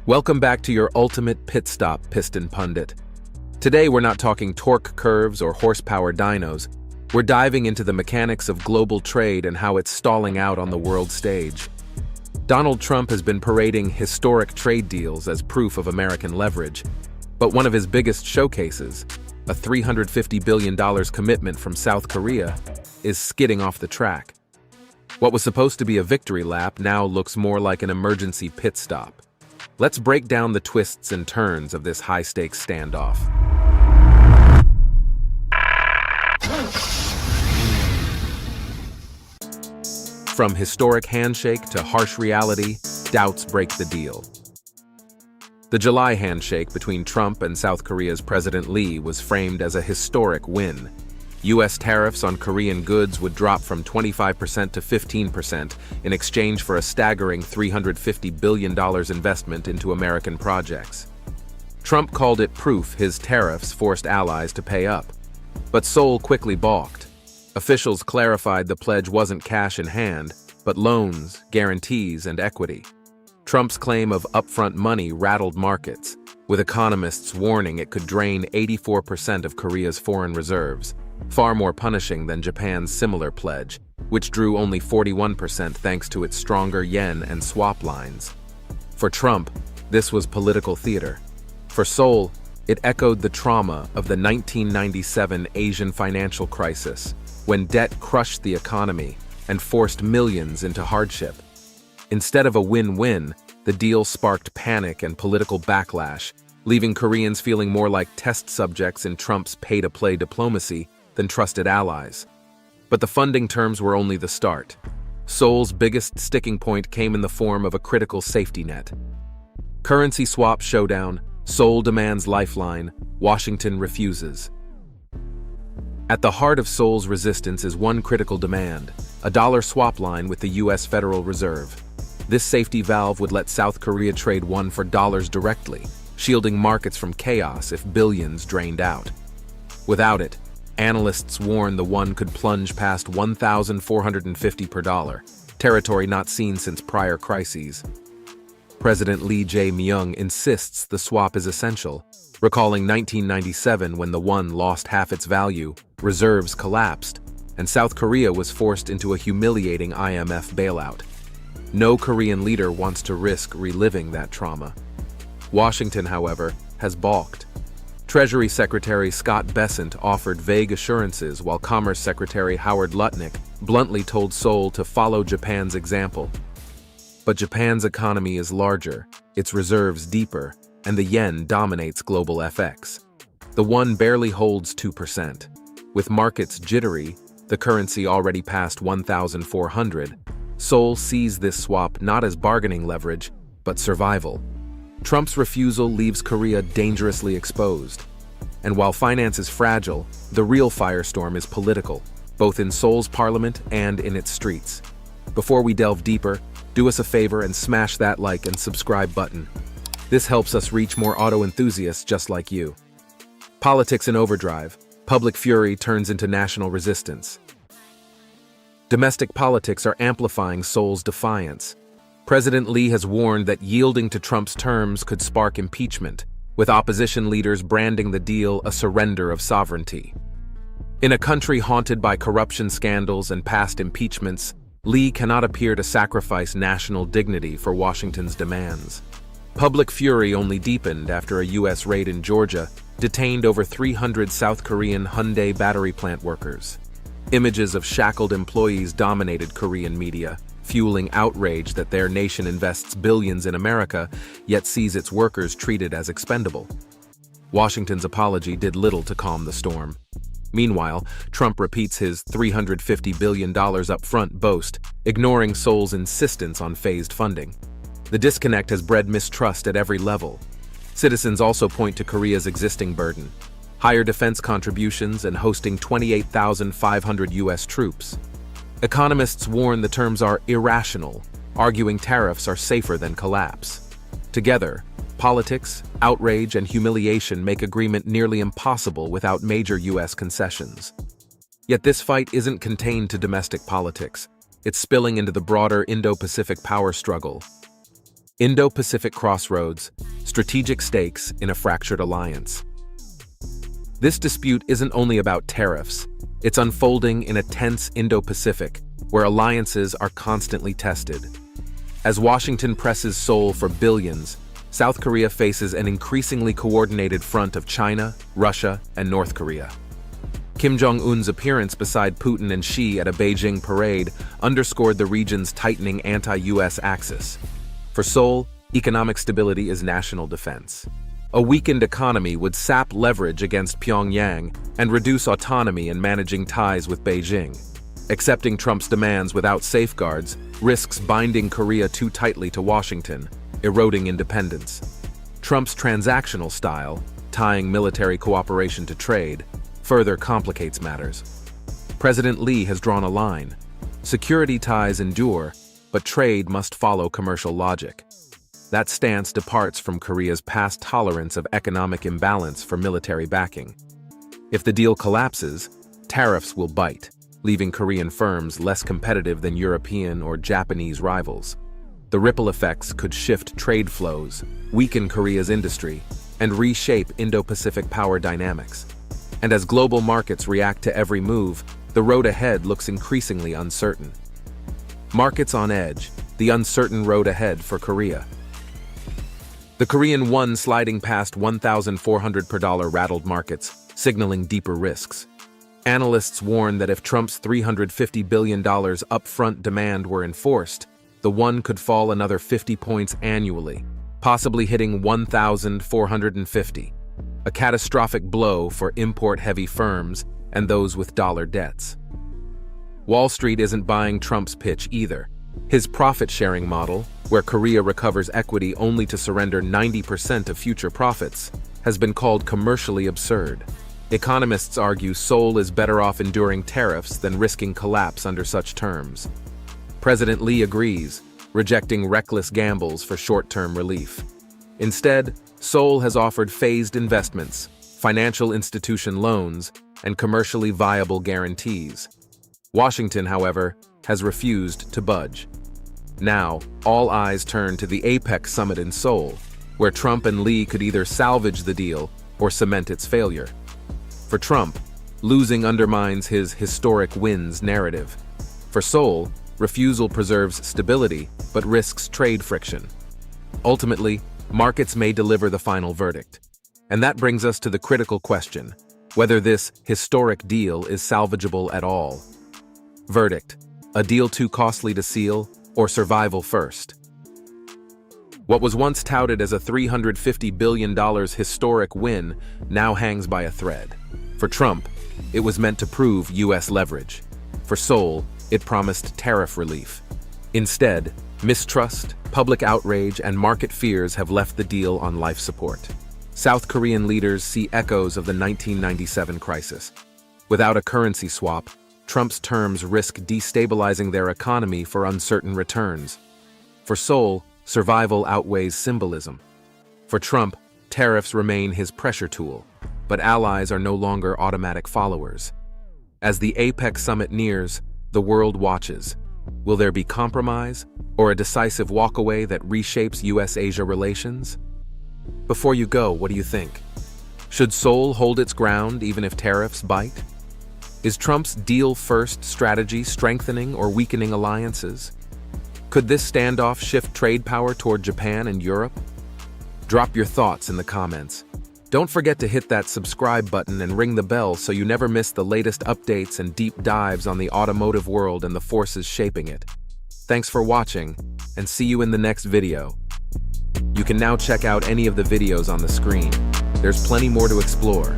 Welcome back to your ultimate pit stop, Piston Pundit. Today we're not talking torque curves or horsepower dynos. We're diving into the mechanics of global trade and how it's stalling out on the world stage. Donald Trump has been parading historic trade deals as proof of American leverage, but one of his biggest showcases, a $350 billion commitment from South Korea, is skidding off the track. What was supposed to be a victory lap now looks more like an emergency pit stop. Let's break down the twists and turns of this high-stakes standoff. From historic handshake to harsh reality, doubts break the deal. The July handshake between Trump and South Korea's President Lee was framed as a historic win. U.S. tariffs on Korean goods would drop from 25% to 15% in exchange for a staggering $350 billion investment into American projects. Trump called it proof his tariffs forced allies to pay up. But Seoul quickly balked. Officials clarified the pledge wasn't cash in hand, but loans, guarantees, and equity. Trump's claim of upfront money rattled markets, with economists warning it could drain 84% of Korea's foreign reserves, far more punishing than Japan's similar pledge, which drew only 41% thanks to its stronger yen and swap lines. For Trump, this was political theater. For Seoul, it echoed the trauma of the 1997 Asian financial crisis, when debt crushed the economy and forced millions into hardship. Instead of a win-win, the deal sparked panic and political backlash, leaving Koreans feeling more like test subjects in Trump's pay-to-play diplomacy than trusted allies. But the funding terms were only the start. Seoul's biggest sticking point came in the form of a critical safety net. Currency swap showdown, Seoul demands Lifeline, Washington refuses. At the heart of Seoul's resistance is one critical demand, a dollar swap line with the U.S. Federal Reserve. This safety valve would let South Korea trade won for dollars directly, shielding markets from chaos if billions drained out. Without it, analysts warn the won could plunge past 1,450 per dollar, territory not seen since prior crises. President Lee Jae-myung insists the swap is essential, recalling 1997 when the won lost half its value, reserves collapsed, and South Korea was forced into a humiliating IMF bailout. No Korean leader wants to risk reliving that trauma. Washington, however, has balked. Treasury Secretary Scott Bessent offered vague assurances while Commerce Secretary Howard Lutnick bluntly told Seoul to follow Japan's example. But Japan's economy is larger, its reserves deeper, and the yen dominates global FX. The won barely holds 2%. With markets jittery, the currency already past 1,400, Seoul sees this swap not as bargaining leverage, but survival. Trump's refusal leaves Korea dangerously exposed. And while finance is fragile, the real firestorm is political, both in Seoul's parliament and in its streets. Before we delve deeper, do us a favor and smash that like and subscribe button. This helps us reach more auto enthusiasts just like you. Politics in overdrive. Public fury turns into national resistance. Domestic politics are amplifying Seoul's defiance. President Lee has warned that yielding to Trump's terms could spark impeachment, with opposition leaders branding the deal a surrender of sovereignty. In a country haunted by corruption scandals and past impeachments, Lee cannot appear to sacrifice national dignity for Washington's demands. Public fury only deepened after a U.S. raid in Georgia detained over 300 South Korean Hyundai battery plant workers. Images of shackled employees dominated Korean media, fueling outrage that their nation invests billions in America, yet sees its workers treated as expendable. Washington's apology did little to calm the storm. Meanwhile, Trump repeats his $350 billion upfront boast, ignoring Seoul's insistence on phased funding. The disconnect has bred mistrust at every level. Citizens also point to Korea's existing burden: higher defense contributions and hosting 28,500 U.S. troops. Economists warn the terms are irrational, arguing tariffs are safer than collapse. Together, politics, outrage, and humiliation make agreement nearly impossible without major U.S. concessions. Yet this fight isn't contained to domestic politics. It's spilling into the broader Indo-Pacific power struggle. Indo-Pacific Crossroads, strategic stakes in a fractured alliance. This dispute isn't only about tariffs, it's unfolding in a tense Indo-Pacific where alliances are constantly tested. As Washington presses Seoul for billions, South Korea faces an increasingly coordinated front of China, Russia, and North Korea. Kim Jong-un's appearance beside Putin and Xi at a Beijing parade underscored the region's tightening anti-US axis. For Seoul, economic stability is national defense. A weakened economy would sap leverage against Pyongyang and reduce autonomy in managing ties with Beijing. Accepting Trump's demands without safeguards risks binding Korea too tightly to Washington, eroding independence. Trump's transactional style, tying military cooperation to trade, further complicates matters. President Lee has drawn a line. Security ties endure, but trade must follow commercial logic. That stance departs from Korea's past tolerance of economic imbalance for military backing. If the deal collapses, tariffs will bite, leaving Korean firms less competitive than European or Japanese rivals. The ripple effects could shift trade flows, weaken Korea's industry, and reshape Indo-Pacific power dynamics. And as global markets react to every move, the road ahead looks increasingly uncertain. Markets on edge, the uncertain road ahead for Korea. The Korean won sliding past $1,400 per dollar rattled markets, signaling deeper risks. Analysts warn that if Trump's $350 billion upfront demand were enforced, the won could fall another 50 points annually, possibly hitting 1,450. A catastrophic blow for import-heavy firms and those with dollar debts. Wall Street isn't buying Trump's pitch either. His profit-sharing model, where Korea recovers equity only to surrender 90% of future profits, has been called commercially absurd. Economists argue Seoul is better off enduring tariffs than risking collapse under such terms. President Lee agrees, rejecting reckless gambles for short-term relief. Instead, Seoul has offered phased investments, financial institution loans, and commercially viable guarantees. Washington, however, has refused to budge. Now, all eyes turn to the APEC summit in Seoul, where Trump and Lee could either salvage the deal or cement its failure. For Trump, losing undermines his historic wins narrative. For Seoul, refusal preserves stability but risks trade friction. Ultimately, markets may deliver the final verdict. And that brings us to the critical question, whether this historic deal is salvageable at all. Verdict: a deal too costly to seal, or survival first? What was once touted as a $350 billion historic win now hangs by a thread. For Trump, it was meant to prove U.S. leverage. For Seoul, it promised tariff relief. Instead, mistrust, public outrage, and market fears have left the deal on life support. South Korean leaders see echoes of the 1997 crisis. Without a currency swap, Trump's terms risk destabilizing their economy for uncertain returns. For Seoul, survival outweighs symbolism. For Trump, tariffs remain his pressure tool, but allies are no longer automatic followers. As the APEC summit nears, the world watches. Will there be compromise, or a decisive walkaway that reshapes U.S.-Asia relations? Before you go, what do you think? Should Seoul hold its ground even if tariffs bite? Is Trump's deal-first strategy strengthening or weakening alliances? Could this standoff shift trade power toward Japan and Europe? Drop your thoughts in the comments. Don't forget to hit that subscribe button and ring the bell so you never miss the latest updates and deep dives on the automotive world and the forces shaping it. Thanks for watching, and see you in the next video. You can now check out any of the videos on the screen. There's plenty more to explore.